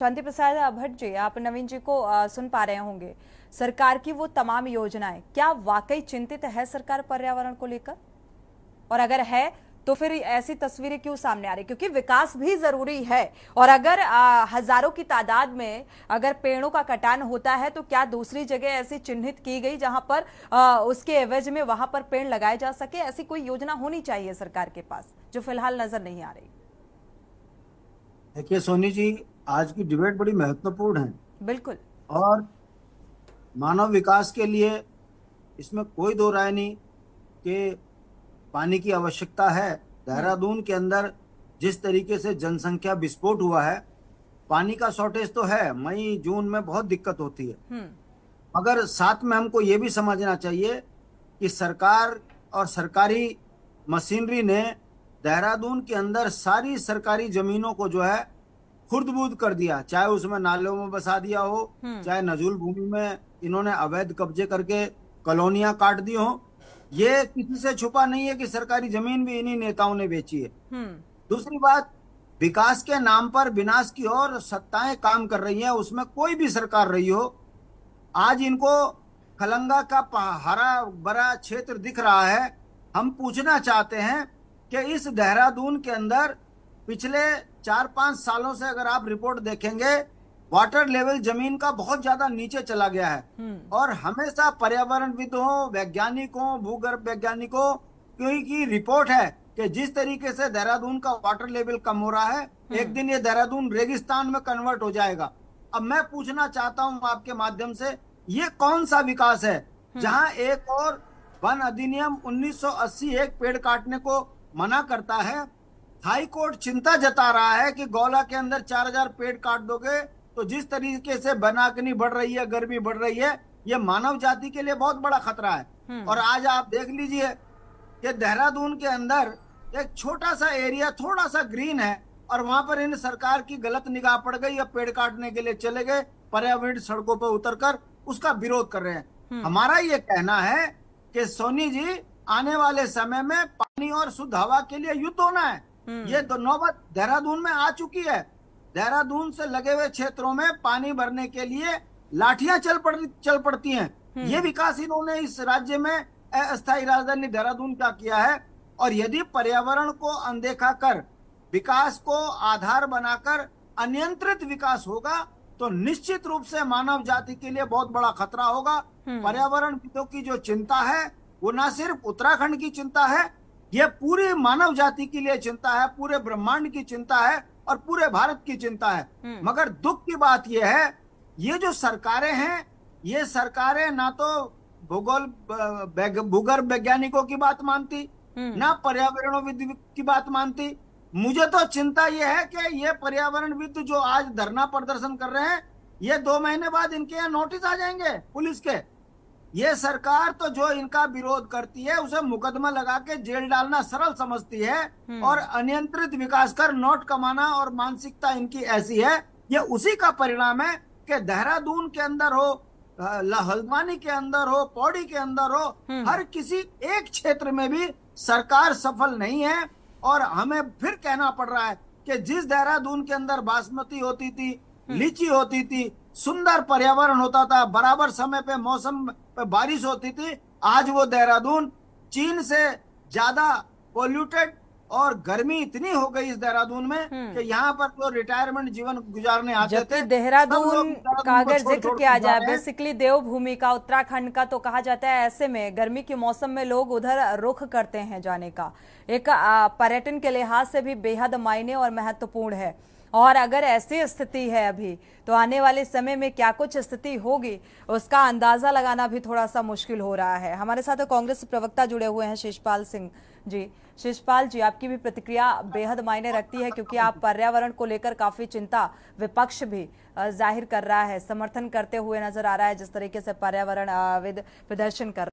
शांति प्रसाद भट्ट जी, आप नवीन जी को सुन पा रहे होंगे। सरकार की वो तमाम योजनाएं क्या वाकई चिंतित है सरकार पर्यावरण को लेकर? और अगर है तो फिर ऐसी तस्वीरें क्यों सामने आ रही? क्योंकि विकास भी जरूरी है। और अगर हजारों की तादाद में अगर पेड़ों का कटान होता है तो क्या दूसरी जगह ऐसी चिन्हित की गई जहां पर उसके एवज में वहां पर पेड़ लगाए जा सके? ऐसी कोई योजना होनी चाहिए सरकार के पास, जो फिलहाल नजर नहीं आ रही। देखिए सोनी जी, आज की डिबेट बड़ी महत्वपूर्ण है। बिल्कुल। और मानव विकास के लिए इसमें कोई दो राय नहीं कि पानी की आवश्यकता है। देहरादून के अंदर जिस तरीके से जनसंख्या विस्फोट हुआ है, पानी का शॉर्टेज तो है, मई जून में बहुत दिक्कत होती है। मगर साथ में हमको ये भी समझना चाहिए कि सरकार और सरकारी मशीनरी ने देहरादून के अंदर सारी सरकारी जमीनों को जो है खुर्द-बुर्द कर दिया, चाहे उसमें नालों में बसा दिया हो, चाहे नजूल भूमि में इन्होंने अवैध कब्जे करके कॉलोनियां काट दी हो। ये किसी से छुपा नहीं है कि सरकारी जमीन भी इन्हीं नेताओं ने बेची है। दूसरी बात, विकास के नाम पर विनाश की ओर सत्ताएं काम कर रही हैं, उसमें कोई भी सरकार रही हो। आज इनको खलंगा का हरा भरा क्षेत्र दिख रहा है। हम पूछना चाहते हैं कि इस देहरादून के अंदर पिछले 4-5 सालों से अगर आप रिपोर्ट देखेंगे, वाटर लेवल जमीन का बहुत ज्यादा नीचे चला गया है। और हमेशा पर्यावरणविदों, वैज्ञानिकों, भूगर्भ वैज्ञानिकों की रिपोर्ट है कि जिस तरीके से देहरादून का वाटर लेवल कम हो रहा है, एक दिन ये देहरादून रेगिस्तान में कन्वर्ट हो जाएगा। अब मैं पूछना चाहता हूं आपके माध्यम से, ये कौन सा विकास है जहां एक और वन अधिनियम 1980 एक पेड़ काटने को मना करता है। हाई कोर्ट चिंता जता रहा है कि गौला के अंदर 4000 पेड़ काट दोगे तो जिस तरीके से वनाग्नि बढ़ रही है, गर्मी बढ़ रही है, ये मानव जाति के लिए बहुत बड़ा खतरा है। और आज आप देख लीजिए कि देहरादून के अंदर एक छोटा सा एरिया, थोड़ा सा ग्रीन है, और वहां पर इन सरकार की गलत निगाह पड़ गई, या पेड़ काटने के लिए चले गए, पर्यावरण सड़कों पर उतरकर उसका विरोध कर रहे हैं। हमारा ये कहना है कि सोनी जी, आने वाले समय में पानी और शुद्ध हवा के लिए युद्ध होना है। ये तो नौबत देहरादून में आ चुकी है। देहरादून से लगे हुए क्षेत्रों में पानी भरने के लिए लाठियां चल पड़ती हैं। ये विकास इन्होंने इस राज्य में अस्थायी राजधानी देहरादून का किया है। और यदि पर्यावरण को अनदेखा कर विकास को आधार बनाकर अनियंत्रित विकास होगा तो निश्चित रूप से मानव जाति के लिए बहुत बड़ा खतरा होगा। पर्यावरणविदों की जो चिंता है वो न सिर्फ उत्तराखंड की चिंता है, ये पूरी मानव जाति के लिए चिंता है, पूरे ब्रह्मांड की चिंता है और पूरे भारत की चिंता है। मगर दुख की बात यह है, ये जो सरकारें हैं, ये सरकारें ना तो भूगर्भ वैज्ञानिकों की बात मानती, ना पर्यावरणविद की बात मानती। मुझे तो चिंता ये है कि ये पर्यावरणविद जो आज धरना प्रदर्शन कर रहे हैं, ये 2 महीने बाद इनके यहाँ नोटिस आ जाएंगे पुलिस के। ये सरकार तो जो इनका विरोध करती है उसे मुकदमा लगा के जेल डालना सरल समझती है, और अनियंत्रित विकास कर नोट कमाना, और मानसिकता इनकी ऐसी है। ये उसी का परिणाम है कि देहरादून के अंदर हो, हल्द्वानी के अंदर हो, पौड़ी के अंदर हो, हर किसी एक क्षेत्र में भी सरकार सफल नहीं है। और हमें फिर कहना पड़ रहा है कि जिस देहरादून के अंदर बासमती होती थी, लीची होती थी, सुंदर पर्यावरण होता था, बराबर समय पे मौसम पे बारिश होती थी, आज वो देहरादून चीन से ज्यादा पोल्यूटेड, और गर्मी इतनी हो गई इस देहरादून में कि यहाँ पर तो रिटायरमेंट जीवन गुजारने आते थे। देहरादून का अगर जिक्र किया जाए, बेसिकली देवभूमि का, उत्तराखंड का, तो कहा जाता है ऐसे में गर्मी के मौसम में लोग उधर रुख करते हैं जाने का। एक पर्यटन के लिहाज से भी बेहद मायने और महत्वपूर्ण है। और अगर ऐसी स्थिति है अभी, तो आने वाले समय में क्या कुछ स्थिति होगी उसका अंदाजा लगाना भी थोड़ा सा मुश्किल हो रहा है। हमारे साथ कांग्रेस प्रवक्ता जुड़े हुए हैं, शिषपाल सिंह जी। शिषपाल जी, आपकी भी प्रतिक्रिया बेहद मायने रखती है, क्योंकि आप पर्यावरण को लेकर काफी चिंता, विपक्ष भी जाहिर कर रहा है, समर्थन करते हुए नजर आ रहा है जिस तरीके से पर्यावरणविद प्रदर्शन कर